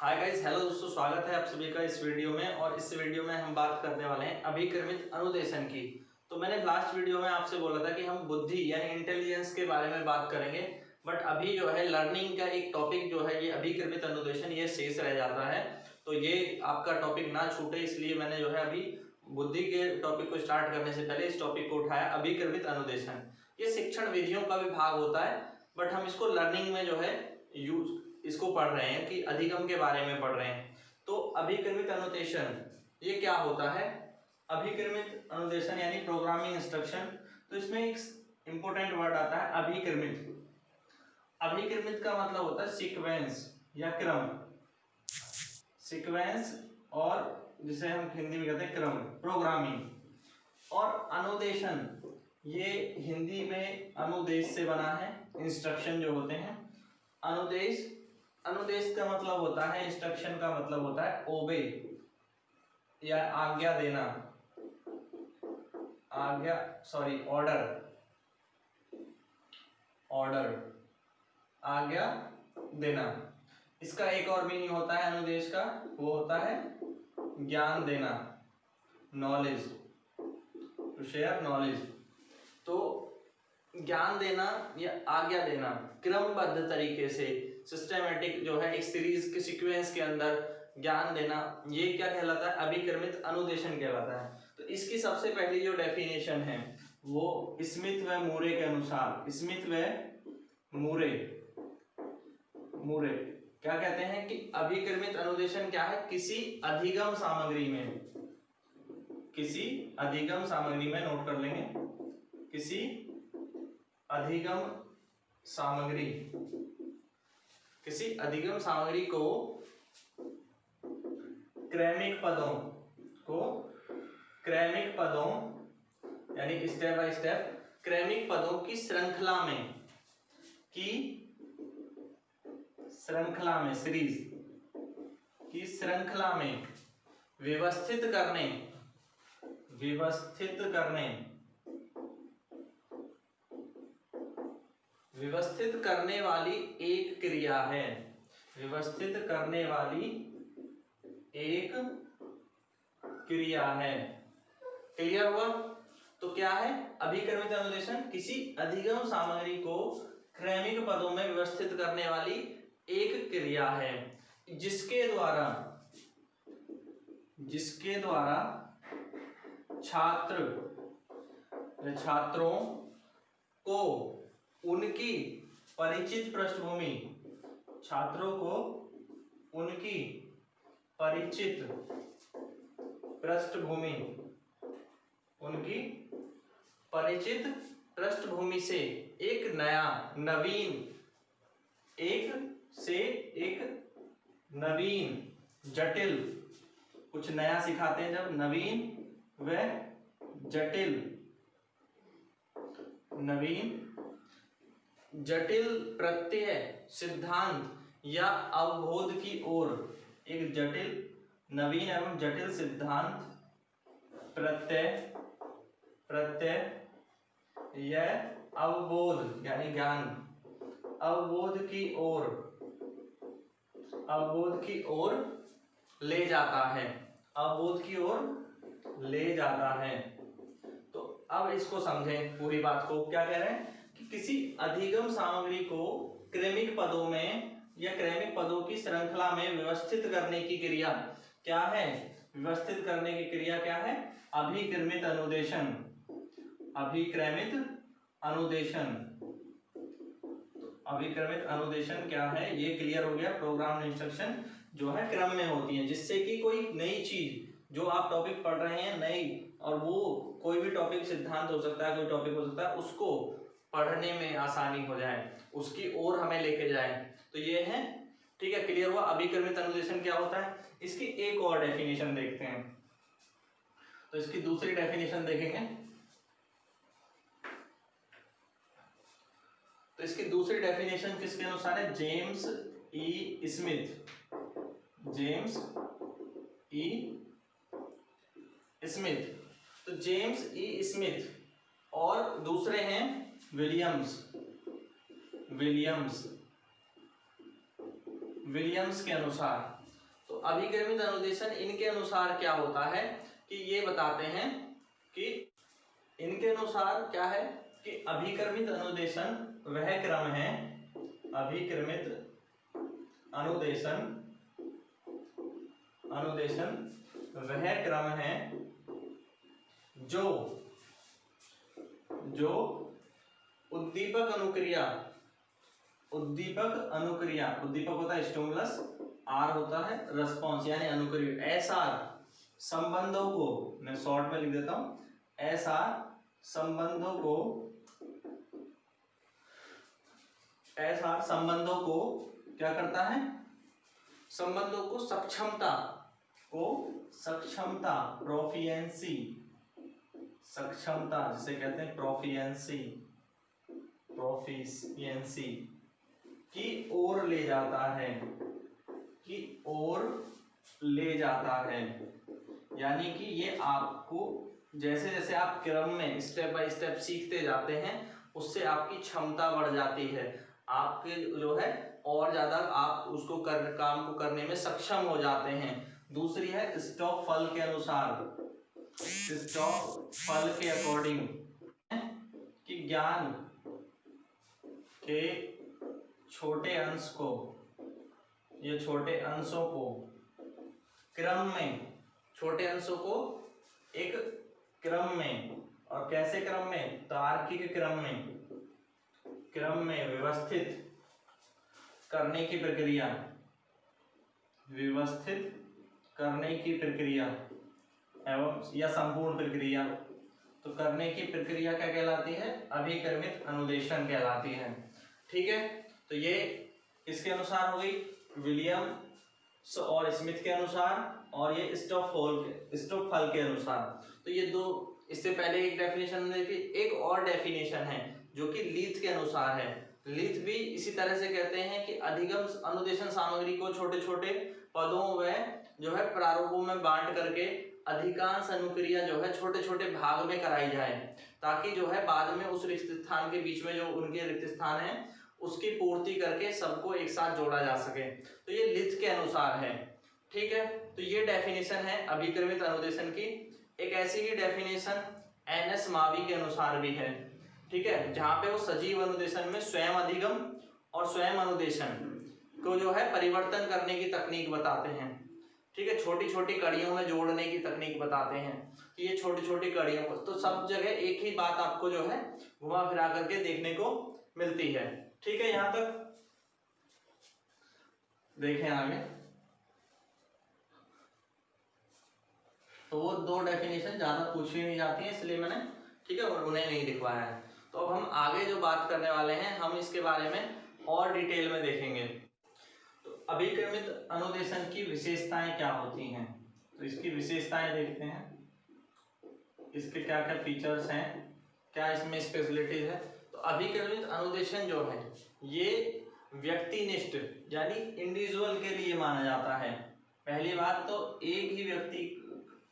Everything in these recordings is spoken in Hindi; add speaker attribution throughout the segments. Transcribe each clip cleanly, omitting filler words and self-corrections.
Speaker 1: हाय गाइस, हेलो दोस्तों, स्वागत है आप सभी का इस वीडियो में। और इस वीडियो में हम बात करने वाले हैं अभिक्रमित अनुदेशन की। तो मैंने लास्ट वीडियो में आपसे बोला था कि हम बुद्धि यानी इंटेलिजेंस के बारे में बात करेंगे, बट अभी जो है लर्निंग का एक टॉपिक जो है ये अभिक्रमित अनुदेशन ये शेष रह जाता है। तो ये आपका टॉपिक ना छूटे इसलिए मैंने जो है अभी बुद्धि के टॉपिक को स्टार्ट करने से पहले इस टॉपिक को उठाया, अभिक्रमित अनुदेशन। ये शिक्षण विधियों का विभाग होता है, बट हम इसको लर्निंग में जो है यूज इसको पढ़ रहे हैं कि अधिगम के बारे में पढ़ रहे हैं। तो अभिक्रमित अनुदेशन ये क्या होता है? अभिक्रमित अनुदेशन यानी प्रोग्रामिंग इंस्ट्रक्शन। तो इसमें एक इंपॉर्टेंट वर्ड आता है अभिक्रमित। अभिक्रमित का मतलब होता है सीक्वेंस या क्रम। सीक्वेंस और जिसे हम हिंदी में कहते हैं क्रम, प्रोग्रामिंग। और अनुदेशन ये हिंदी में अनुदेश से बना है, इंस्ट्रक्शन जो होते हैं। अनुदेश, अनुदेश का मतलब होता है, इंस्ट्रक्शन का मतलब होता है ओबे या आज्ञा देना, आज्ञा सॉरी ऑर्डर, ऑर्डर आज्ञा देना। इसका एक और मीनिंग होता है अनुदेश का, वो होता है ज्ञान देना, नॉलेज, टू शेयर नॉलेज। तो ज्ञान देना या आज्ञा देना क्रमबद्ध तरीके से, सिस्टमेटिक जो है एक सीरीज के सीक्वेंस के अंदर ज्ञान देना, ये क्या कहलाता है? अभिक्रमित अनुदेशन कहलाता है। तो इसकी सबसे पहली जो डेफिनेशन है वो स्मिथ व मूरे के अनुसार, स्मिथ व मूरे मूरे क्या कहते हैं कि अभिक्रमित अनुदेशन क्या है? किसी अधिगम सामग्री में, किसी अधिगम सामग्री में, नोट कर लेंगे, किसी अधिगम सामग्री, किसी अधिगम सामग्री को क्रमिक पदों को, क्रमिक पदों यानी स्टेप बाय स्टेप क्रमिक पदों की श्रृंखला में, की श्रृंखला में, सीरीज की श्रृंखला में व्यवस्थित करने, व्यवस्थित करने, व्यवस्थित करने वाली एक क्रिया है, व्यवस्थित करने वाली एक क्रिया है। क्लियर हुआ? तो क्या है अभिक्रमित अनुदेशन? किसी अधिगम सामग्री को क्रमिक पदों में व्यवस्थित करने वाली एक क्रिया है जिसके द्वारा, जिसके द्वारा छात्र, छात्रों को उनकी परिचित पृष्ठभूमि, छात्रों को उनकी परिचित पृष्ठभूमि, उनकी परिचित पृष्ठभूमि से एक नया, नवीन, एक से एक नवीन, जटिल, कुछ नया सिखाते हैं जब, नवीन व जटिल, नवीन जटिल प्रत्यय, सिद्धांत या अवबोध की ओर, एक जटिल, नवीन एवं जटिल सिद्धांत, प्रत्यय, प्रत्यय या अवबोध यानी ज्ञान, अवबोध की ओर, अवबोध की ओर ले जाता है, अवबोध की ओर ले जाता है। तो अब इसको समझें पूरी बात को। क्या कह रहे हैं कि किसी अधिगम सामग्री को क्रमिक पदों में या क्रमिक पदों की श्रृंखला में व्यवस्थित करने की क्रिया क्या है? व्यवस्थित करने की क्रिया क्या है? अभिक्रमित अनुदेशन, अभिक्रमित अनुदेशन। अभिक्रमित अनुदेशन क्या है ये क्लियर हो गया। प्रोग्राम इंस्ट्रक्शन जो है क्रम में होती है, जिससे कि कोई नई चीज जो आप टॉपिक पढ़ रहे हैं, नई, और वो कोई भी टॉपिक, सिद्धांत हो सकता है, कोई टॉपिक हो सकता है, उसको पढ़ने में आसानी हो जाए, उसकी ओर हमें लेके जाए। तो ये है, ठीक है, क्लियर हुआ। अभिक्रमित अनुदेशन क्या होता है? इसकी एक और डेफिनेशन देखते हैं। तो इसकी दूसरी डेफिनेशन देखेंगे। तो इसकी दूसरी डेफिनेशन किसके अनुसार है? जेम्स ई स्मिथ, जेम्स ई स्मिथ। तो जेम्स ई स्मिथ और दूसरे हैं विलियम्स, विलियम्स, विलियम्स के अनुसार तो अभिक्रमित अनुदेशन इनके अनुसार क्या होता है कि ये बताते हैं कि इनके अनुसार क्या है कि अभिक्रमित अनुदेशन वह क्रम है, अभिक्रमित अनुदेशन वह क्रम है जो उद्दीपक होता है स्टिमुलस, आर होता है रिस्पॉन्स यानी अनुक्रिया, एसआर संबंधों को, मैं शॉर्ट में लिख देता हूं, एसआर संबंधों को क्या करता है, संबंधों को सक्षमता प्रोफिशिएंसी, सक्षमता जिसे कहते हैं प्रोफिशिएंसी की ओर ले जाता है, यानी कि ये आपको जैसे जैसे आप क्रम में स्टेप बाय स्टेप सीखते जाते हैं उससे आपकी क्षमता बढ़ जाती है, आपके जो है और ज्यादा आप उसको काम को करने में सक्षम हो जाते हैं। दूसरी है स्टॉकफल के अनुसार, स्टॉकफल के अकॉर्डिंग कि ज्ञान के छोटे अंशों को क्रम में, छोटे अंशों को एक क्रम में, और कैसे क्रम में, तार्किक क्रम में व्यवस्थित करने की प्रक्रिया एवं या संपूर्ण प्रक्रिया, तो करने की प्रक्रिया क्या कहलाती है, अभिक्रमित अनुदेशन कहलाती है। ठीक है, तो ये इसके अनुसार हो गई, विलियम्स और स्मिथ के अनुसार, और ये स्टॉकफल के अनुसार। तो ये दो, इससे पहले एक डेफिनेशन देखी, एक और डेफिनेशन है जो कि लीथ के अनुसार है। लीथ भी इसी तरह से कहते हैं कि अधिगम अनुदेशन सामग्री को छोटे छोटे पदों व जो है प्रारूपों में बांट करके अधिकांश अनुक्रिया जो है छोटे छोटे भाग में कराई जाए, ताकि जो है बाद में उस रिक्त स्थान के बीच में जो उनके रिक्त स्थान है उसकी पूर्ति करके सबको एक साथ जोड़ा जा सके। तो ये लीथ के अनुसार है। ठीक है, तो ये डेफिनेशन है अभिक्रमित अनुदेशन की। एक ऐसी ही डेफिनेशन एनएस मावी के अनुसार भी है। ठीक है, जहाँ पे वो सजीव अनुदेशन में स्वयं अधिगम और स्वयं अनुदेशन को जो है परिवर्तन करने की तकनीक बताते हैं। ठीक है, छोटी छोटी कड़ियों में जोड़ने की तकनीक बताते हैं। तो ये छोटी छोटी कड़ियों को, तो सब जगह एक ही बात आपको जो है घुमा फिरा करके देखने को मिलती है। ठीक है, यहाँ तक देखें आगे, तो वो दो डेफिनेशन ज्यादा पूछी नहीं जाती है, इसलिए मैंने ठीक है उन्हें नहीं दिखवाया है। तो अब हम आगे जो बात करने वाले हैं हम इसके बारे में और डिटेल में देखेंगे। तो अभिक्रमित अनुदेशन की विशेषताएं क्या होती हैं, तो इसकी विशेषताएं देखते हैं, इसके क्या क्या फीचर्स हैं, क्या इसमें स्पेशलिटीज है। तो अभिक्रमित अनुदेशन जो है ये व्यक्तिनिष्ठ यानी इंडिविजुअल के लिए माना जाता है। पहली बात तो एक ही व्यक्ति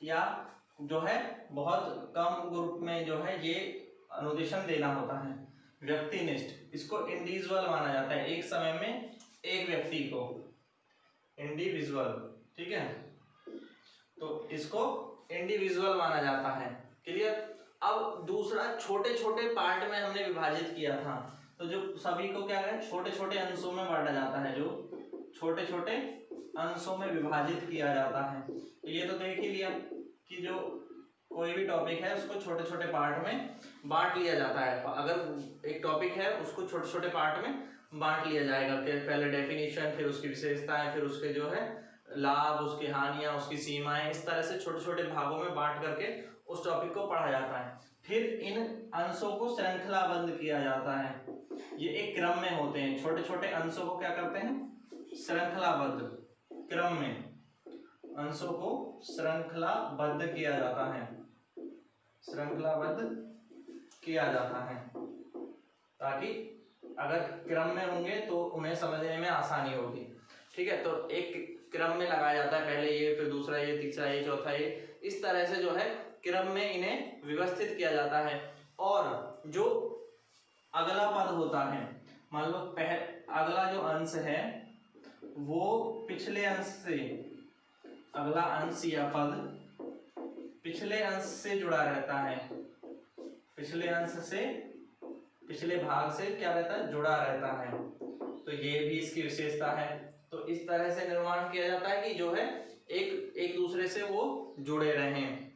Speaker 1: या जो है बहुत कम ग्रुप में जो है ये अनुदेशन देना होता है, व्यक्तिनिष्ठ। इसको इंडिविजुअल माना जाता है, एक समय में एक व्यक्ति को, इंडिविजुअल। ठीक है, तो इसको इंडिविजुअल माना जाता है। क्लियर। अब दूसरा, छोटे छोटे पार्ट में हमने विभाजित किया था, तो जो सभी को क्या है छोटे छोटे अंशों में बांटा जाता है, जो छोटे छोटे अंशों में विभाजित किया जाता है। तो ये तो देख ही लिया कि जो कोई भी टॉपिक है उसको छोटे छोटे पार्ट में बांट लिया जाता है। अगर एक टॉपिक है उसको छोटे छोटे पार्ट में बांट लिया जाएगा, पहले डेफिनेशन, फिर उसकी विशेषताएं, फिर उसके जो है लाभ, उसकी हानियां, उसकी सीमाएं, इस तरह से छोटे छोटे भागों में बांट करके उस टॉपिक को पढ़ा जाता है। फिर इन अंशों को श्रृंखलाबद्ध किया जाता है, ये एक क्रम में होते हैं। छोटे छोटे अंशों को क्या करते हैं, श्रृंखलाबद्ध क्रम में अंशों को श्रृंखलाबद्ध किया जाता है, श्रृंखलाबद्ध किया जाता है, ताकि अगर क्रम में होंगे तो उन्हें समझने में आसानी होगी। ठीक है, तो एक क्रम में लगाया जाता है, पहले ये, फिर दूसरा ये, तीसरा ये, चौथा ये, इस तरह से जो है क्रम में इन्हें व्यवस्थित किया जाता है। और जो अगला पद होता है, मान लो अगला जो अंश है वो पिछले अंश से अगला अंश या पद पिछले अंश से जुड़ा रहता है, पिछले अंश से, पिछले भाग से क्या रहता है, जुड़ा रहता है। तो ये भी इसकी विशेषता है। तो इस तरह से निर्माण किया जाता है कि जो है एक दूसरे से वो जुड़े रहें।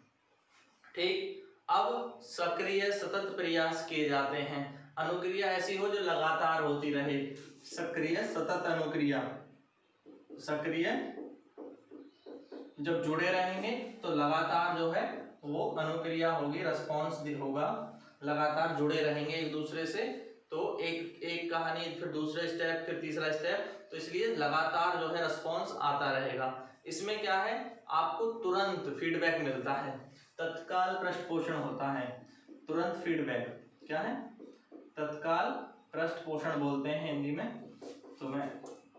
Speaker 1: ठीक, अब सक्रिय सतत प्रयास किए जाते हैं। अनुक्रिया ऐसी हो जो लगातार होती रहे, सक्रिय सतत अनुक्रिया। सक्रिय जब जुड़े रहेंगे तो लगातार जो है वो अनुक्रिया होगी, रिस्पॉन्स होगा, लगातार जुड़े रहेंगे एक दूसरे से। तो एक कहानी, फिर दूसरा स्टेप, फिर तीसरा स्टेप, तो इसलिए लगातार जो है रिस्पॉन्स आता रहेगा। इसमें क्या है, आपको तुरंत फीडबैक मिलता है, तत्काल पृष्ठ पोषण होता है। तुरंत फीडबैक क्या है, तत्काल पृष्ठ पोषण बोलते हैं हिंदी में, तो मैं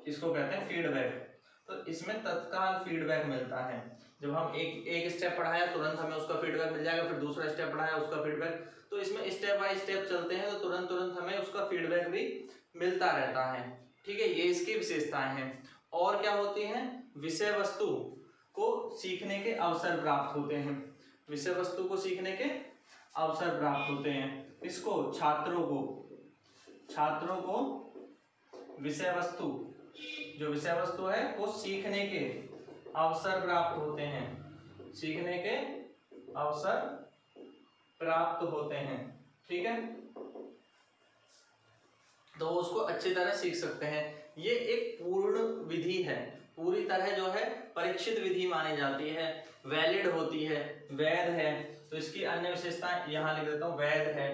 Speaker 1: इसको कहते हैं फीडबैक। तो इसमें तत्काल फीडबैक मिलता है। जब हम एक स्टेप पढ़ाया तुरंत हमें उसका फीडबैक मिल जाएगा, फिर दूसरा स्टेप पढ़ाया उसका फीडबैक, तो इसमें स्टेप बाय स्टेप चलते हैं तो तुरंत हमें उसका फीडबैक भी मिलता रहता है। ठीक है, ये इसकी विशेषताएं हैं। और क्या होती हैं, विषय वस्तु को सीखने के अवसर प्राप्त होते हैं, विषय वस्तु को सीखने के अवसर प्राप्त होते हैं। इसको छात्रों को विषय वस्तु, जो विषय वस्तु है वो सीखने के अवसर प्राप्त होते हैं, सीखने के अवसर प्राप्त होते हैं। ठीक है, तो उसको अच्छी तरह सीख सकते हैं। ये एक पूर्ण विधि है, पूरी तरह जो है परीक्षित विधि मानी जाती है, वैलिड होती है, वैध है। तो इसकी अन्य विशेषताएं यहाँ लिख देता हूँ, वैध है,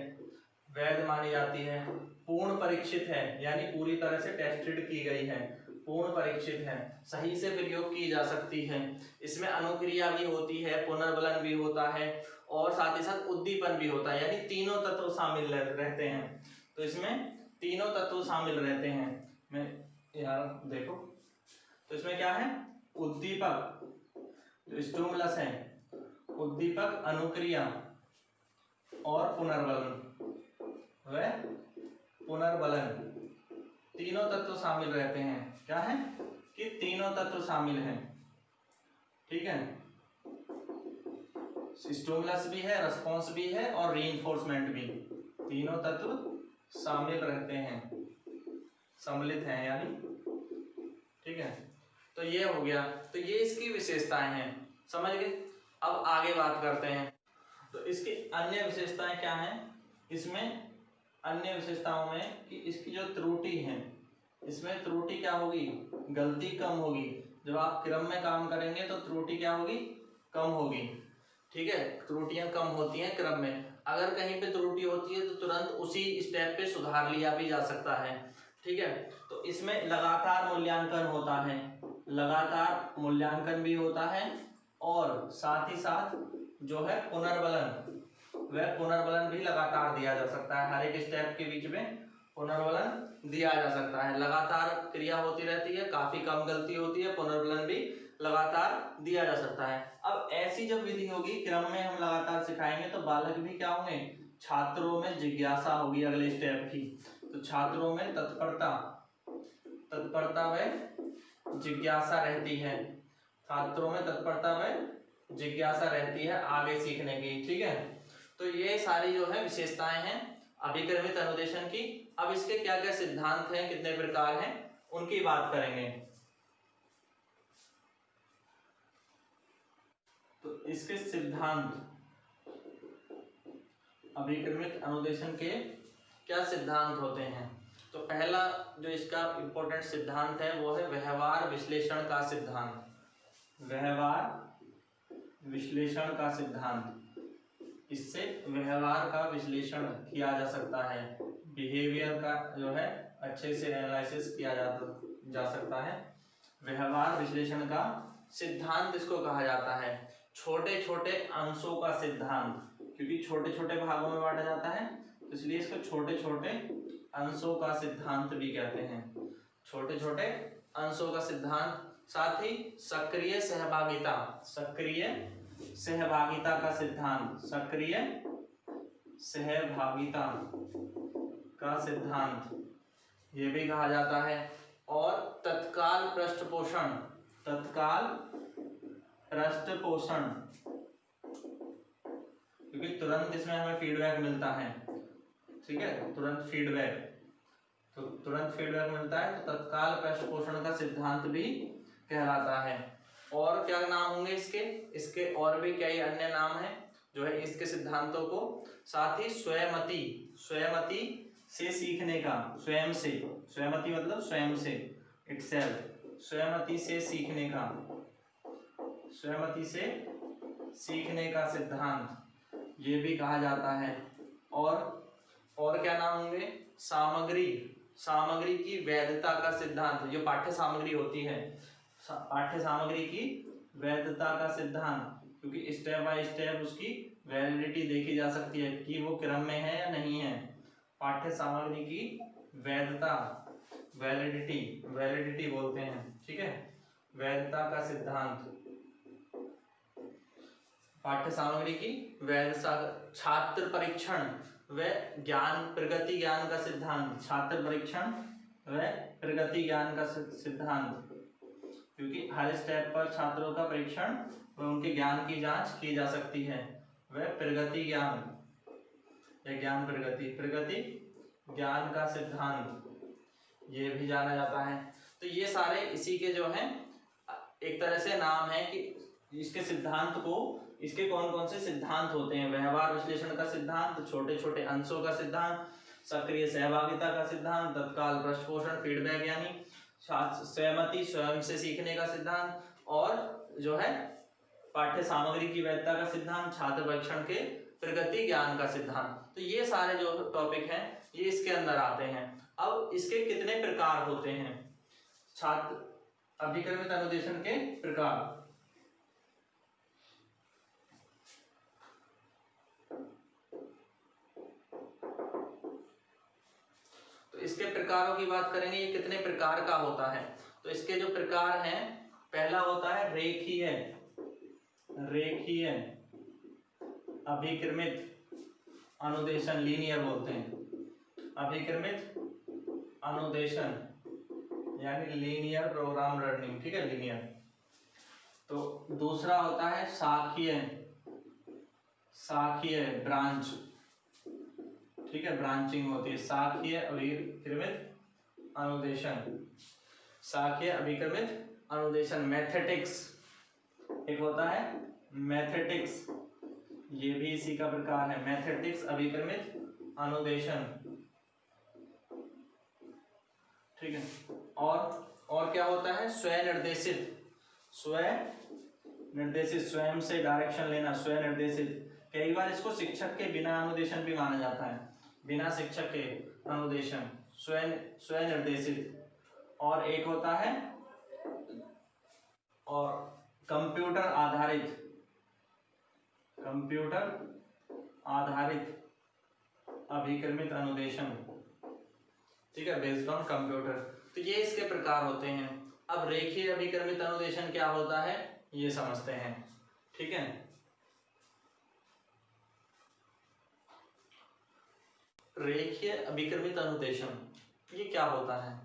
Speaker 1: वैध मानी जाती है, पूर्ण परीक्षित है, यानी पूरी तरह से टेस्टेड की गई है, पूर्ण परीक्षित है, सही से प्रयोग की जा सकती है। इसमें अनुक्रिया भी होती है, पुनर्बलन भी होता है, और साथ ही साथ उद्दीपन भी होता है, यानी तीनों तत्व शामिल रहते हैं। तो इसमें तीनों तत्व शामिल रहते हैं। मैं यहाँ देखो, तो इसमें क्या है, उद्दीपक जो स्टिमुलस है, उद्दीपक, अनुक्रिया और पुनर्बलन, वह पुनर्बलन, तीनों तत्व शामिल रहते हैं। क्या है कि तीनों तत्व शामिल हैं। ठीक है, स्टिमुलस भी है, रिस्पॉन्स भी है और रीइंफोर्समेंट भी, तीनों तत्व शामिल रहते हैं, सम्मिलित हैं यानी। ठीक है, तो ये हो गया, तो ये इसकी विशेषताएं हैं, समझ गए। अब आगे बात करते हैं, तो इसकी अन्य विशेषताएं क्या हैं। इसमें अन्य विशेषताओं में कि इसकी जो त्रुटि है, इसमें त्रुटि क्या होगी, गलती कम होगी। जब आप क्रम में काम करेंगे तो त्रुटि क्या होगी, कम होगी। ठीक है, त्रुटियां कम होती हैं क्रम में। अगर कहीं पे त्रुटि होती है तो तुरंत उसी स्टेप पे सुधार लिया भी जा सकता है। ठीक है, तो इसमें लगातार मूल्यांकन होता है, लगातार मूल्यांकन भी होता है, और साथ ही साथ जो है पुनर्बलन, वह पुनर्बलन भी लगातार दिया जा सकता है। हर एक स्टेप के बीच में पुनर्बलन दिया जा सकता है, लगातार क्रिया होती रहती है, काफी कम गलती होती है, पुनर्बलन भी लगातार दिया जा सकता है। अब ऐसी जब विधि होगी, क्रम में हम लगातार सिखाएंगे तो बालक भी क्या होंगे, छात्रों में जिज्ञासा होगी अगले स्टेप की, तो छात्रों में तत्परता व जिज्ञासा रहती है, छात्रों में तत्परता व जिज्ञासा रहती है आगे सीखने की। ठीक है, तो ये सारी जो है विशेषताएं हैं अभिक्रमित अनुदेशन की। अब इसके क्या क्या सिद्धांत हैं, कितने प्रकार हैं, उनकी बात करेंगे। तो इसके सिद्धांत, अभिक्रमित अनुदेशन के क्या सिद्धांत होते हैं। तो पहला जो इसका इंपॉर्टेंट सिद्धांत है वो है व्यवहार विश्लेषण का सिद्धांत, व्यवहार विश्लेषण का सिद्धांत। इससे व्यवहार का विश्लेषण किया जा सकता है, बिहेवियर का जो है अच्छे से एनालिसिस किया जा सकता है। व्यवहार विश्लेषण का सिद्धांत इसको कहा जाता है। छोटे छोटे अंशों का सिद्धांत, क्योंकि छोटे छोटे भागों में बांटा जाता है तो इसलिए इसको छोटे छोटे अंशों का सिद्धांत भी कहते हैं, छोटे छोटे अंशों का सिद्धांत। साथ ही सक्रिय सहभागिता, सक्रिय सहभागिता का सिद्धांत, सक्रिय सहभागिता का सिद्धांत ये भी कहा जाता है। और तत्काल पृष्ठ पोषण, तत्काल पृष्ठ पोषण, क्योंकि तुरंत इसमें हमें फीडबैक मिलता है, ठीक है, तुरंत फीडबैक मिलता है, तो तत्काल पृष्ठ पोषण का सिद्धांत भी कहलाता है। और क्या नाम होंगे इसके और भी कई अन्य नाम हैं जो है इसके सिद्धांतों को। साथ ही स्वयमति से सीखने का, स्वयमति मतलब स्वयं से, इटसेल्फ, स्वयमति से सीखने का सिद्धांत ये भी कहा जाता है। और क्या नाम होंगे, सामग्री की वैधता का सिद्धांत, जो पाठ्य सामग्री होती है, पाठ्य सामग्री की वैधता का सिद्धांत, क्योंकि स्टेप बाय स्टेप उसकी वैलिडिटी देखी जा सकती है कि वो क्रम में है या नहीं है। पाठ्य सामग्री की वैधता, वैलिडिटी बोलते हैं, ठीक है, वैधता का सिद्धांत, पाठ्य सामग्री की वैधता। छात्र परीक्षण व ज्ञान प्रगति ज्ञान का सिद्धांत, छात्र परीक्षण व प्रगति ज्ञान का सिद्धांत, क्योंकि हर स्टेप पर छात्रों का परीक्षण व उनके ज्ञान की जांच की जा सकती है। वह प्रगति ज्ञान या ज्ञान प्रगति ज्ञान का सिद्धांत ये भी जाना जाता है। तो ये सारे इसी के जो हैं एक तरह से नाम है कि इसके सिद्धांत को, इसके कौन कौन से सिद्धांत होते हैं। व्यवहार विश्लेषण का सिद्धांत, छोटे छोटे अंशों का सिद्धांत, सक्रिय सहभागिता का सिद्धांत, तत्काल पृष्ठ पोषण फीडबैक यानी सहमति स्वयं से सीखने का सिद्धांत, और जो है पाठ्य सामग्री की वैधता का सिद्धांत, छात्र परीक्षण के प्रगति ज्ञान का सिद्धांत। तो ये सारे जो टॉपिक हैं ये इसके अंदर आते हैं। अब इसके कितने प्रकार होते हैं, छात्र अभिक्रमित अनुदेशन के प्रकार। तो इसके प्रकारों की बात करेंगे, ये कितने प्रकार का होता है। तो इसके जो प्रकार हैं, पहला होता है रेखीय अभिक्रमित अनुदेशन, लीनियर बोलते हैं, अभिक्रमित अनुदेशन यानी लीनियर प्रोग्राम लर्निंग, ठीक है, लीनियर। तो दूसरा होता है शाखीय ब्रांच, ठीक है, ब्रांचिंग होती है, शाखीय अभिक्रमित अनुदेशन। मैथेटिक्स एक होता है, मैथेटिक्स ये भी इसी का प्रकार है, मैथेटिक्स अभिक्रमित अनुदेशन, ठीक है। और क्या होता है, स्वयं से डायरेक्शन लेना, स्वनिर्देशित। कई बार इसको शिक्षक के बिना अनुदेशन भी माना जाता है, बिना शिक्षक के अनुदेशन, स्वनिर्देशित। और एक होता है और कंप्यूटर आधारित अभिक्रमित अनुदेशन, ठीक है, बेस्ड ऑन कंप्यूटर। तो ये इसके प्रकार होते हैं। अब रेखीय अभिक्रमित अनुदेशन क्या होता है ये समझते हैं, ठीक है। रेखीय अभिक्रमित अनुदेशन ये क्या होता है,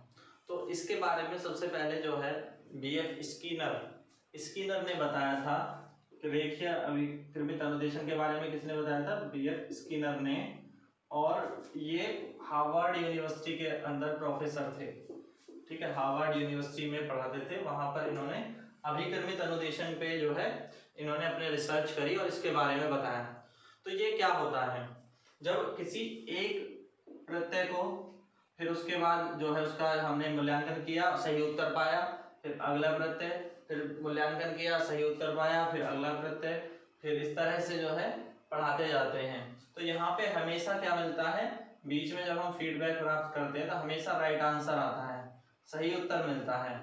Speaker 1: तो इसके बारे में सबसे पहले जो है बीएफ स्कीनर ने बताया था। रेखीय अभिक्रमित अनुदेशन के बारे में किसने बताया था, बीएफ स्कीनर ने। और ये हार्वर्ड यूनिवर्सिटी के अंदर प्रोफेसर थे, ठीक है, हार्वर्ड यूनिवर्सिटी में पढ़ाते थे। वहां पर इन्होंने अभिक्रमित अनुदेशन पे जो है इन्होंने अपने रिसर्च करी और इसके बारे में बताया। तो ये क्या होता है, जब किसी एक प्रत्यय को, फिर उसके बाद जो है उसका हमने मूल्यांकन किया, सही उत्तर पाया, फिर अगला प्रत्यय, फिर मूल्यांकन किया, सही उत्तर पाया, फिर अगला प्रत्यय, फिर इस तरह से जो है पढ़ाते जाते हैं। तो यहाँ पे हमेशा क्या मिलता है, बीच में जब हम फीडबैक प्राप्त करते हैं तो हमेशा राइट आंसर आता है, सही उत्तर मिलता है,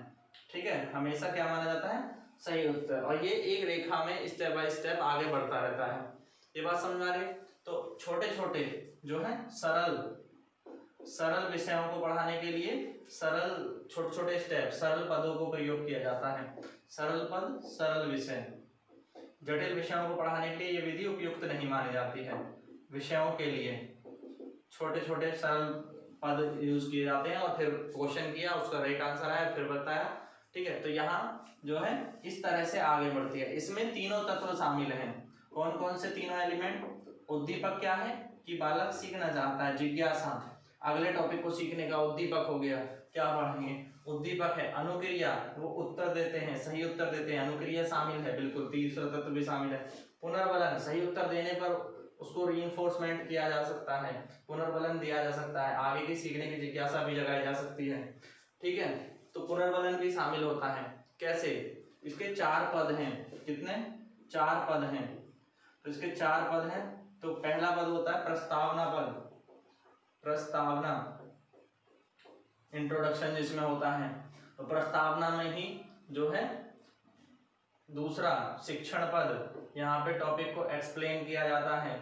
Speaker 1: ठीक है, हमेशा क्या माना जाता है, सही उत्तर। और ये एक रेखा में स्टेप बाय स्टेप आगे बढ़ता रहता है। ये बात समझ में आ रही है। तो छोटे छोटे जो है सरल विषयों को पढ़ाने के लिए छोटे छोटे स्टेप, सरल पदों को प्रयोग किया जाता है। सरल पद, सरल विषय। जटिल विषयों को पढ़ाने के लिए ये विधि उपयुक्त नहीं मानी जाती है। विषयों के लिए छोटे छोटे सरल पद यूज किए जाते हैं और फिर क्वेश्चन किया, उसका राइट आंसर आया, फिर बताया, ठीक है, तो यहाँ जो है इस तरह से आगे बढ़ती है। इसमें तीनों तत्व शामिल हैं। कौन कौन से तीनों एलिमेंट? उद्दीपक क्या है कि बालक सीखना चाहता है, जिज्ञासा, अगले टॉपिक को सीखने का उद्दीपक हो गया। क्या पढ़ेंगे? उद्दीपक है। अनुक्रिया, वो उत्तर देते हैं, सही उत्तर देते हैं, अनुक्रिया शामिल है, बिल्कुल तीसरा तत्व भी शामिल है। पुनर्बलन, सही उत्तर देने पर उसको रीइंफोर्समेंट किया जा सकता है, पुनर्बलन दिया जा सकता है, आगे की सीखने की जिज्ञासा भी जगाई जा सकती है। ठीक है, तो पुनर्बलन भी शामिल होता है। कैसे? इसके 4 पद हैं। कितने? 4 पद हैं। तो इसके 4 पद हैं। तो पहला पद होता है प्रस्तावना पद, प्रस्तावना, इंट्रोडक्शन जिसमें होता है। तो प्रस्तावना में ही जो है दूसरा शिक्षण पद, यहाँ पे टॉपिक को एक्सप्लेन किया जाता है।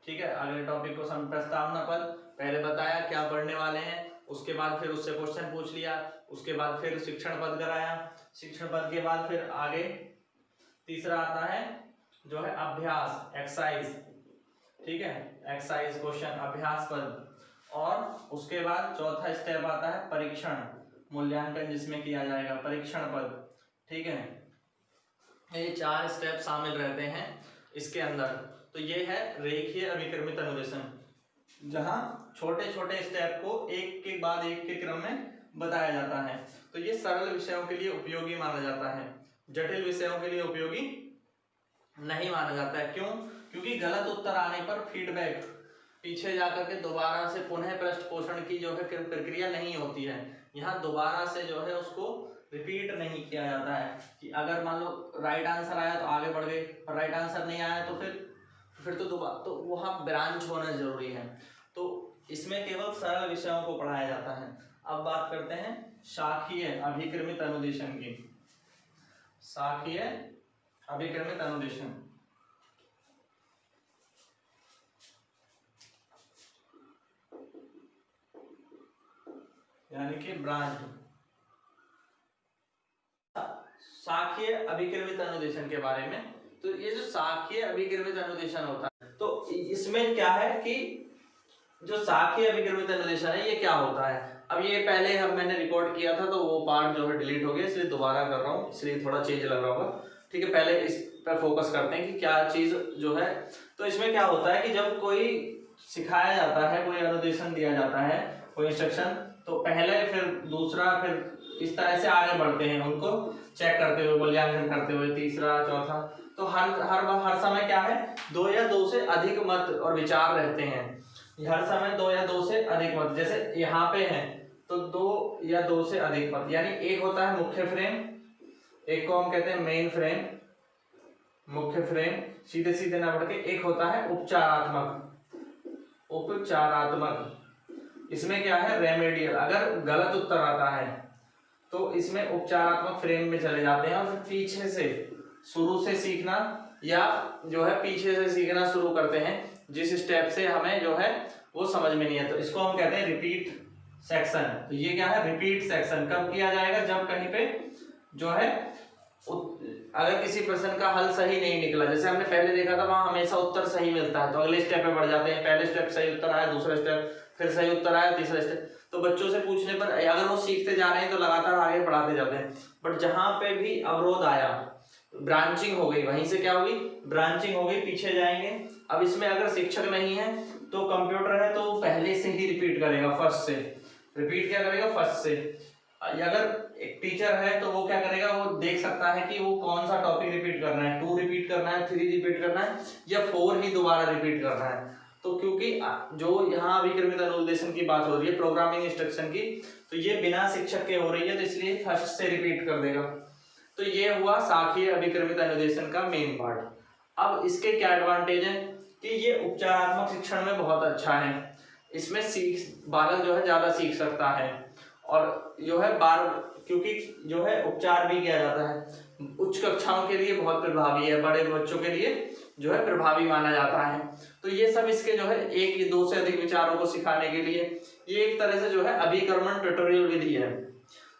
Speaker 1: ठीक है, अगले टॉपिक को प्रस्तावना पद पहले बताया क्या पढ़ने वाले हैं, उसके बाद फिर उससे क्वेश्चन पूछ लिया, उसके बाद फिर शिक्षण पद कराया, शिक्षण पद के बाद फिर आगे तीसरा आता है जो है अभ्यास, एक्सरसाइज। ठीक है, एक्सरसाइज क्वेश्चन, अभ्यास पद। और उसके बाद चौथा स्टेप आता है परीक्षण, मूल्यांकन जिसमें किया जाएगा, परीक्षण पद। ठीक है, ये 4 स्टेप शामिल रहते हैं इसके अंदर। तो ये है रेखीय अभिक्रमित अनुदेशन, जहां छोटे छोटे स्टेप को एक के बाद एक के क्रम में बताया जाता है। तो ये सरल विषयों के लिए उपयोगी माना जाता है, जटिल विषयों के लिए उपयोगी नहीं माना जाता है। क्यों? क्योंकि गलत उत्तर आने पर फीडबैक, पीछे जाकर के दोबारा से पुनः पृष्ठ पोषण की जो है प्रक्रिया नहीं होती है। यहाँ दोबारा से जो है उसको रिपीट नहीं किया जाता है कि अगर मान लो राइट आंसर आया तो आगे बढ़ गए, और राइट आंसर नहीं आया तो फिर तो दोबारा, तो वहाँ ब्रांच होना जरूरी है। तो इसमें केवल सरल विषयों को पढ़ाया जाता है। अब बात करते हैं शाखीय अभिक्रमित अनुदेशन की। शाखीय अभिक्रमित अनुदेशन, यानी कि ब्रांच। शाखीय अभिक्रमित अनुदेशन के बारे में, तो ये जो शाखीय अभिक्रमित अनुदेशन होता है, तो इसमें क्या है कि जो शाखीय अभिक्रमित अनुदेशन है ये क्या होता है। अब ये पहले मैंने रिकॉर्ड किया था तो वो पार्ट जो है डिलीट हो गया, इसलिए दोबारा कर रहा हूँ, इसलिए थोड़ा चेंज लग रहा होगा। ठीक है, पहले इस पर फोकस करते हैं कि क्या चीज जो है। तो इसमें क्या होता है कि जब कोई सिखाया जाता है, कोई अनुदेशन दिया जाता है, कोई इंस्ट्रक्शन, तो पहले फिर दूसरा, फिर इस तरह से आगे बढ़ते हैं, उनको चेक करते हुए, मूल्यांकन करते हुए, तीसरा, चौथा। तो हर समय क्या है, 2 या 2 से अधिक मत और विचार रहते हैं। हर समय 2 या 2 से अधिक मत, जैसे यहाँ पे है तो 2 या 2 से अधिक मत, यानी एक होता है मुख्य फ्रेम, एक को हम कहते हैं मेन फ्रेम, मुख्य फ्रेम सीधे सीधे ना बढ़ के, एक होता है उपचारात्मक, उपचारात्मक। इसमें क्या है, रेमेडियल, अगर गलत उत्तर आता है तो इसमें उपचारात्मक फ्रेम में चले जाते हैं और फिर पीछे से शुरू से सीखना, या जो है पीछे से सीखना शुरू करते हैं जिस स्टेप से हमें जो है वो समझ में नहीं है, तो इसको हम कहते हैं रिपीट सेक्शन। तो ये क्या है, रिपीट सेक्शन कब किया जाएगा, जब कहीं पे जो है अगर किसी प्रश्न का हल सही नहीं निकला, जैसे हमने पहले देखा था वहां हमेशा उत्तर सही मिलता है, तो अगले स्टेप पे बढ़ जाते हैं, पहले स्टेप सही उत्तर आया, दूसरा स्टेप फिर सही उत्तर आया, तीसरा स्टेप। तो बच्चों से पूछने पर अगर वो सीखते जा रहे हैं तो लगातार आगे बढ़ाते जाते हैं, बट जहां पे भी अवरोध आया, ब्रांचिंग हो गई, वहीं से क्या होगी, ब्रांचिंग हो गई, पीछे जाएंगे। अब इसमें अगर शिक्षक नहीं है तो कंप्यूटर है, तो पहले से ही रिपीट करेगा, फर्स्ट से रिपीट क्या करेगा, फर्स्ट से। अगर एक टीचर है तो वो क्या करेगा, वो देख सकता है कि वो कौन सा टॉपिक रिपीट करना है, 2 रिपीट करना है, 3 रिपीट करना है, या 4 ही दोबारा रिपीट करना है। तो क्योंकि जो यहाँ अभिक्रमित अनुदेशन की बात हो रही है, प्रोग्रामिंग इंस्ट्रक्शन की, तो ये बिना शिक्षक के हो रही है, तो इसलिए फर्स्ट से रिपीट कर देगा। तो ये हुआ शाखीय अभिक्रमित अनुदेशन का मेन पार्ट। अब इसके क्या एडवांटेज है कि ये उपचारात्मक शिक्षण में बहुत अच्छा है, इसमें बालक जो है ज्यादा सीख सकता है, और जो है क्योंकि जो है उपचार भी किया जाता है, उच्च कक्षाओं के लिए बहुत प्रभावी है, बड़े बच्चों के लिए जो है प्रभावी माना जाता है। तो ये सब इसके जो है 1 या 2 से अधिक विचारों को सिखाने के लिए ये एक तरह से जो है अभिकर्मण ट्यूटोरियल विधि है।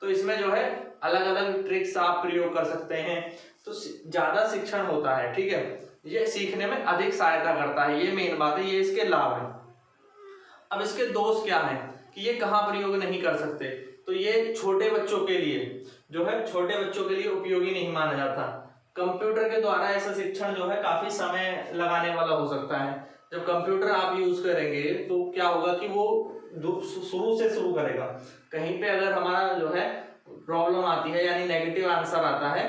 Speaker 1: तो इसमें जो है अलग अलग ट्रिक्स आप प्रयोग कर सकते हैं, तो ज्यादा शिक्षण होता है। ठीक है, ये सीखने में अधिक सहायता करता है, ये मेन बात है, ये इसके लाभ है। अब इसके दोष क्या है कि ये कहाँ प्रयोग नहीं कर सकते, तो तो ये छोटे बच्चों के लिए जो है, छोटे बच्चों के लिए उपयोगी नहीं माना जाता। कंप्यूटर के द्वारा ऐसा शिक्षण जो है काफी समय लगाने वाला हो सकता है। जब कंप्यूटर आप यूज करेंगे तो क्या होगा कि वो शुरू से शुरू करेगा, कहीं पे अगर हमारा जो है प्रॉब्लम आती है यानी नेगेटिव आंसर आता है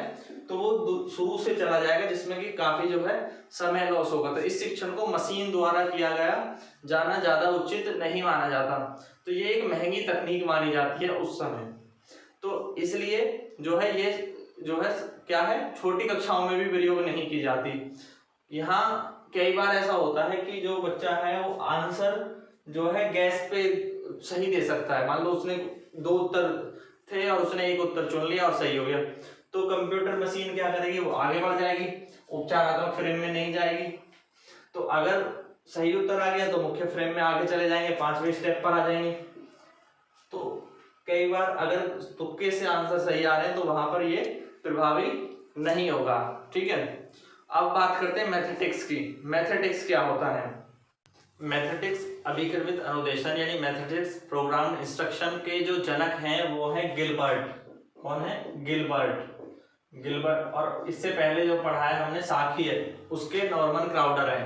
Speaker 1: तो वो शुरू से चला जाएगा, जिसमें कि काफी जो है समय लॉस होगा। तो इस शिक्षण को मशीन द्वारा किया गया जाना ज्यादा उचित नहीं माना जाता। तो ये एक महंगी तकनीक मानी जाती है उस समय, तो इसलिए जो है ये जो है क्या है, छोटी कक्षाओं में भी प्रयोग नहीं की जाती। यहाँ कई बार ऐसा होता है कि जो बच्चा है वो आंसर जो है गैस पे सही दे सकता है। मान लो उसने 2 उत्तर थे और उसने एक उत्तर चुन लिया और सही हो गया, तो कंप्यूटर मशीन क्या करेगी, वो आगे बढ़ जाएगी, उपचारात्मक फ्रेम में नहीं जाएगी। तो अगर सही उत्तर आ गया तो मुख्य फ्रेम में आगे चले जाएंगे, 5वें स्टेप पर आ जाएंगे। तो कई बार अगर तुक्के से आंसर सही आ रहे हैं तो वहां पर ये प्रभावी नहीं होगा। ठीक है, अब बात करते हैं मैथमेटिक्स की। मैथमेटिक्स क्या होता है? मैथमेटिक्स अभिक्रमित अनुदेशन यानी मैथमेटिक्स प्रोग्राम इंस्ट्रक्शन के जो जनक हैं वो है गिलबर्ट। कौन है? गिलबर्ट। और इससे पहले जो पढ़ा है हमने साखी है, उसके नॉर्मन क्राउडर है,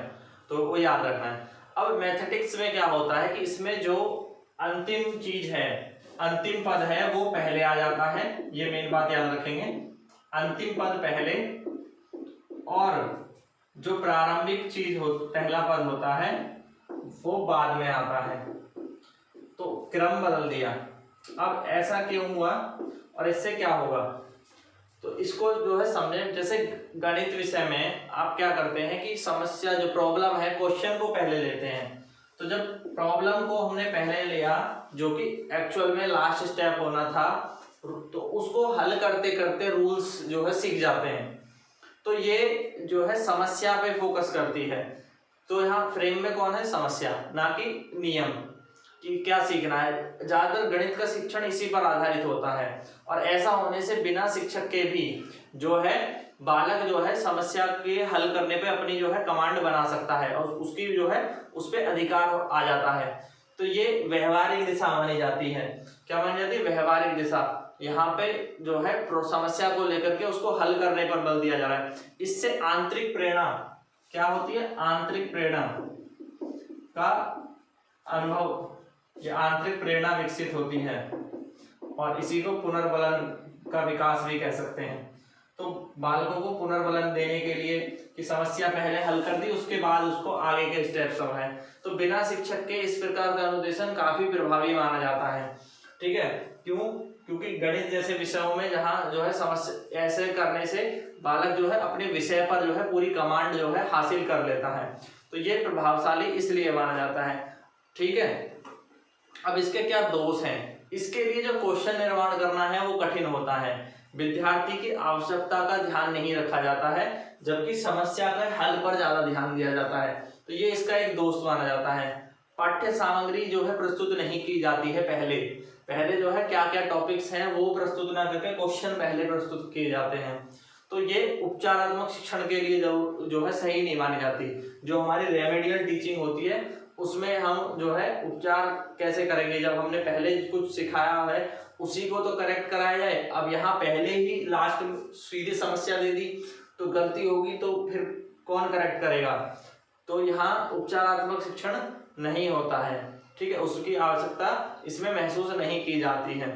Speaker 1: तो वो याद रखना है। अब मैथमेटिक्स में क्या होता है कि इसमें जो अंतिम चीज है, अंतिम पद है, वो पहले आ जाता है। ये मेन बात याद रखेंगे, अंतिम पद पहले और जो प्रारंभिक चीज हो, पहला पद होता है वो बाद में आता है। तो क्रम बदल दिया। अब ऐसा क्यों हुआ और इससे क्या होगा, तो इसको जो है समझे। जैसे गणित विषय में आप क्या करते हैं कि समस्या जो प्रॉब्लम है, क्वेश्चन को पहले लेते हैं। तो जब प्रॉब्लम को हमने पहले लिया, जो कि एक्चुअल में लास्ट स्टेप होना था, तो उसको हल करते करते रूल्स जो है सीख जाते हैं। तो ये जो है समस्या पे फोकस करती है। तो यहाँ फ्रेम में कौन है? समस्या, ना कि नियम कि क्या सीखना है। ज्यादातर गणित का शिक्षण इसी पर आधारित होता है, और ऐसा होने से बिना शिक्षक के भी जो है बालक जो है समस्या के हल करने पे अपनी जो है कमांड बना सकता है और उसकी जो है उस पर अधिकार आ जाता है। तो ये व्यवहारिक दिशा मानी जाती है। क्या मानी जाती है? व्यवहारिक दिशा। यहाँ पे जो है समस्या को लेकर के उसको हल करने पर बल दिया जा रहा है। इससे आंतरिक प्रेरणा क्या होती है? आंतरिक प्रेरणा का अनुभव, ये आंतरिक प्रेरणा विकसित होती है, और इसी को पुनर्बलन का विकास भी कह सकते हैं। तो बालकों को पुनर्बलन देने के लिए कि समस्या पहले हल कर दी, उसके बाद उसको आगे के स्टेप समझाएं। तो बिना शिक्षक के इस प्रकार का अनुदेशन काफी प्रभावी माना जाता है। ठीक है, क्यों? क्योंकि गणित जैसे विषयों में जहाँ जो है समस्या ऐसे करने से बालक जो है अपने विषय पर जो है पूरी कमांड जो है हासिल कर लेता है। तो ये प्रभावशाली इसलिए माना जाता है। ठीक है, अब इसके क्या दोष हैं? इसके लिए जो क्वेश्चन निर्माण करना है वो कठिन होता है, विद्यार्थी की आवश्यकता का ध्यान नहीं रखा जाता है, जबकि समस्या के हल पर ज्यादा ध्यान दिया जाता है। तो ये इसका एक दोष माना जाता है। पाठ्य सामग्री जो है प्रस्तुत नहीं की जाती है। पहले जो है क्या क्या टॉपिक्स हैं वो प्रस्तुत ना करके क्वेश्चन पहले प्रस्तुत किए जाते हैं। तो ये उपचारात्मक शिक्षण के लिए जो है सही नहीं मानी जाती। जो हमारी रेमेडियल टीचिंग होती है उसमें हम जो है उपचार कैसे करेंगे, जब हमने पहले कुछ सिखाया है उसी को तो करेक्ट कराया जाए। अब यहाँ पहले ही लास्ट में सीधी समस्या दे दी तो गलती होगी तो फिर कौन करेक्ट करेगा। तो यहाँ उपचारात्मक शिक्षण नहीं होता है। ठीक है, उसकी आवश्यकता इसमें महसूस नहीं की जाती है।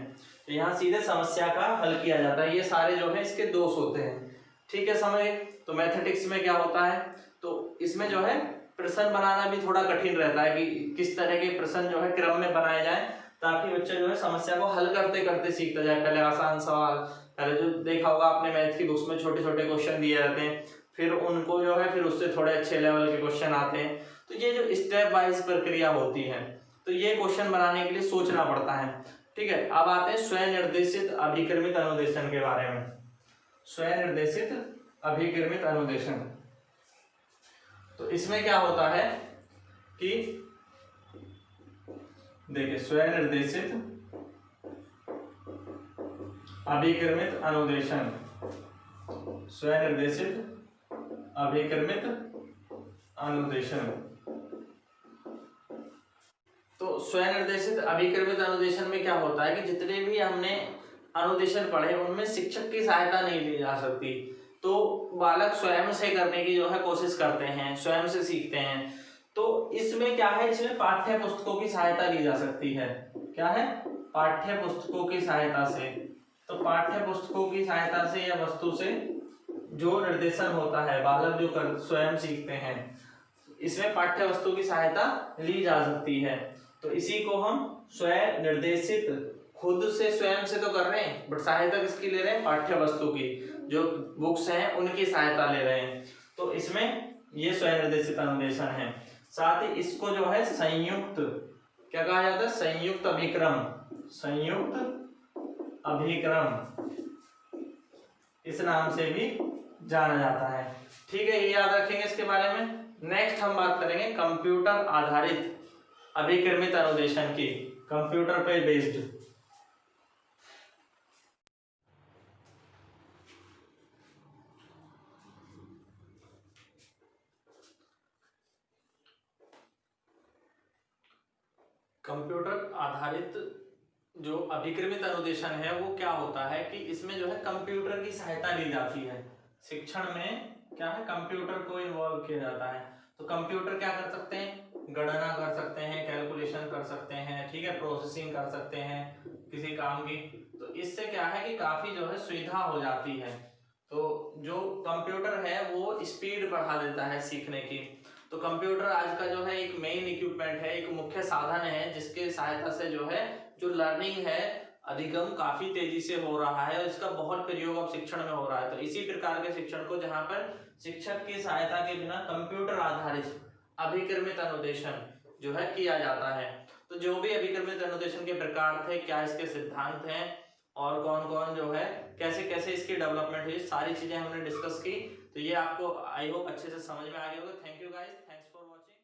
Speaker 1: तो यहाँ सीधे समस्या का हल किया जाता है। ये सारे जो है इसके दोष होते हैं। ठीक है, समझ। तो मैथमेटिक्स में क्या होता है, तो इसमें जो है प्रश्न बनाना भी थोड़ा कठिन रहता है कि किस तरह के प्रश्न जो है क्रम में बनाए जाए ताकि बच्चा जो है समस्या को हल करते करते सीखता जाए। पहले आसान सवाल, पहले जो देखा होगा आपने मैथ की बुक्स में छोटे छोटे क्वेश्चन दिए रहते हैं, फिर उनको जो है फिर उससे थोड़े अच्छे लेवल के क्वेश्चन आते हैं। तो ये जो स्टेप वाइज प्रक्रिया होती है, तो ये क्वेश्चन बनाने के लिए सोचना पड़ता है। ठीक है, अब आते हैं स्वनिर्देशित अभिक्रमित अनुदेशन के बारे में। स्वनिर्देशित अभिक्रमित अनुदेशन, तो इसमें क्या होता है कि देखिए स्वनिर्देशित अभिक्रमित अनुदेशन, स्वनिर्देशित अभिक्रमित अनुदेशन तो स्वनिर्देशित अभिक्रमित अनुदेशन में क्या होता है कि जितने भी हमने अनुदेशन पढ़े उनमें शिक्षक की सहायता नहीं ली जा सकती, तो बालक स्वयं से करने की जो है कोशिश करते हैं, स्वयं से सीखते हैं। तो इसमें क्या है, इसमें पाठ्य पुस्तकों की सहायता ली जा सकती है। क्या है, पाठ्य पुस्तकों की सहायता से। तो पाठ्य पुस्तकों की सहायता से या वस्तु से जो निर्देशन होता है, बालक जो स्वयं सीखते हैं, इसमें पाठ्य वस्तु की सहायता ली जा सकती है। तो इसी को हम स्वयं निर्देशित, खुद से स्वयं से तो कर रहे हैं बट सहायता किसकी ले रहे हैं, पाठ्य वस्तु की, जो बुक्स हैं उनकी सहायता ले रहे हैं। तो इसमें ये स्वयं निर्देशित अनुदेशन है। साथ ही इसको जो है संयुक्त, क्या कहा जाता है, संयुक्त अभिक्रम, संयुक्त अभिक्रम इस नाम से भी जाना जाता है। ठीक है, ये याद रखेंगे इसके बारे में। नेक्स्ट हम बात करेंगे कंप्यूटर आधारित अभिक्रमित अनुदेशन की, कंप्यूटर पे बेस्ड। कंप्यूटर आधारित जो अभिक्रमित अनुदेशन है वो क्या होता है कि इसमें जो है कंप्यूटर की सहायता ली जाती है। शिक्षण में क्या है, कंप्यूटर को इन्वॉल्व किया जाता है। तो कंप्यूटर क्या कर सकते हैं, गणना कर सकते हैं, कैलकुलेशन कर सकते हैं, ठीक है, प्रोसेसिंग कर सकते हैं किसी काम की। तो इससे क्या है कि काफी जो है सुविधा हो जाती है। तो जो कंप्यूटर है वो स्पीड बढ़ा देता है सीखने की। तो कंप्यूटर आज का जो है एक मेन इक्विपमेंट है, एक मुख्य साधन है जिसके सहायता से जो है जो लर्निंग है अधिगम काफी तेजी से हो रहा है और इसका बहुत प्रयोग अब शिक्षण में हो रहा है। तो इसी प्रकार के शिक्षण को जहाँ पर शिक्षक की सहायता के बिना कंप्यूटर आधारित अभिक्रमित अनुदेशन जो है किया जाता है। तो जो भी अभिक्रमित अनुदेशन के प्रकार थे, क्या इसके सिद्धांत हैं और कौन कौन जो है कैसे कैसे इसकी डेवलपमेंट हुई, सारी चीजें हमने डिस्कस की। तो ये आपको आई होप अच्छे से समझ में आ गया होगा। Thank you guys, thanks for watching.